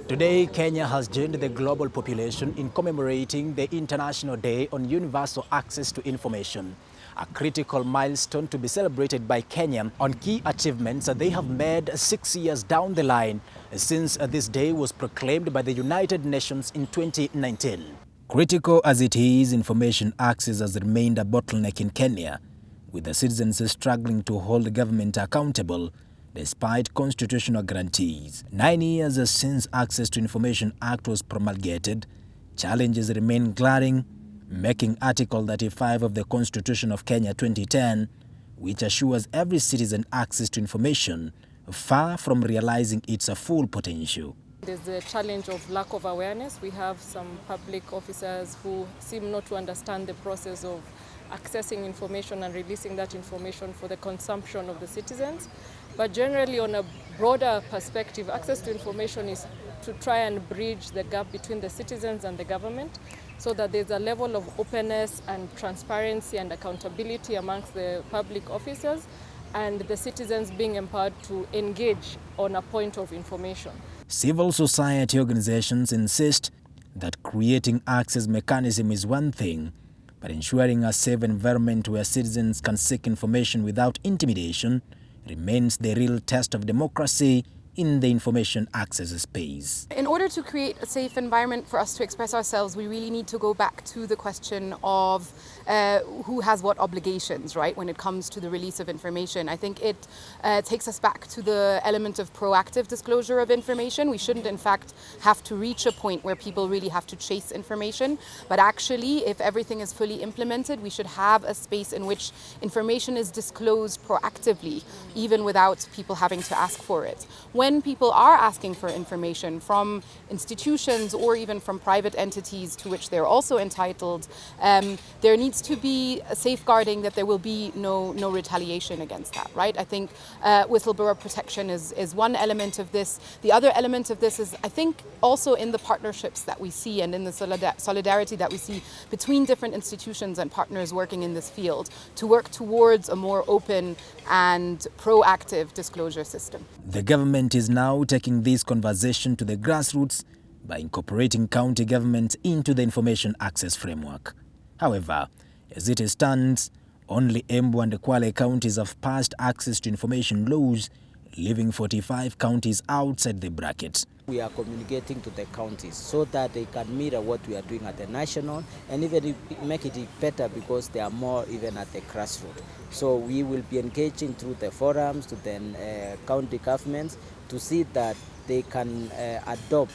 Today, Kenya has joined the global population in commemorating the International Day on Universal Access to Information, a critical milestone to be celebrated by Kenya on key achievements that they have made 6 years down the line since this day was proclaimed by the United Nations in 2019. Critical as it is, information access has remained a bottleneck in Kenya, with the citizens struggling to hold the government accountable despite constitutional guarantees. 9 years since Access to Information Act was promulgated, challenges remain glaring, making Article 35 of the Constitution of Kenya 2010, which assures every citizen access to information, far from realizing its full potential. There's the challenge of lack of awareness. We have some public officers who seem not to understand the process of accessing information and releasing that information for the consumption of the citizens. But generally, on a broader perspective, access to information is to try and bridge the gap between the citizens and the government, so that there's a level of openness and transparency and accountability amongst the public officers, and the citizens being empowered to engage on a point of information. Civil society organizations insist that creating access mechanism is one thing, but ensuring a safe environment where citizens can seek information without intimidation remains the real test of democracy in the information access space. In order to create a safe environment for us to express ourselves, we really need to go back to the question of who has what obligations, right, when it comes to the release of information. I think it takes us back to the element of proactive disclosure of information. We shouldn't, in fact, have to reach a point where people really have to chase information. But actually, if everything is fully implemented, we should have a space in which information is disclosed proactively, even without people having to ask for it. When people are asking for information from institutions or even from private entities to which they're also entitled, there needs to be a safeguarding that there will be no retaliation against that, right? I think whistleblower protection is one element of this. The other element of this is, I think, also in the partnerships that we see and in the solidarity that we see between different institutions and partners working in this field to work towards a more open and proactive disclosure system. The government is now taking this conversation to the grassroots by incorporating county governments into the information access framework. However, as it stands, only Embu and Kwale counties have passed access to information laws, leaving 45 counties outside the bracket. We are communicating to the counties so that they can mirror what we are doing at the national and even make it better because they are more even at the grassroots. So we will be engaging through the forums to the county governments to see that they can adopt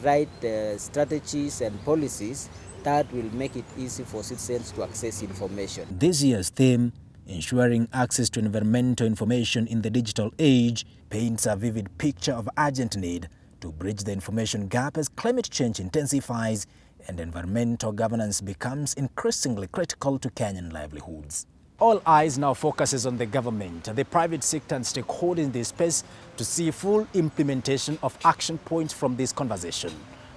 right strategies and policies that will make it easy for citizens to access information. This year's theme, ensuring access to environmental information in the digital age, paints a vivid picture of urgent need to bridge the information gap as climate change intensifies and environmental governance becomes increasingly critical to Kenyan livelihoods. All eyes now focuses on the government, the private sector and stakeholders in this space to see full implementation of action points from this conversation.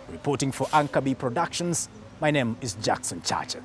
Reporting for Anchor B Productions, my name is Jackson Chacha.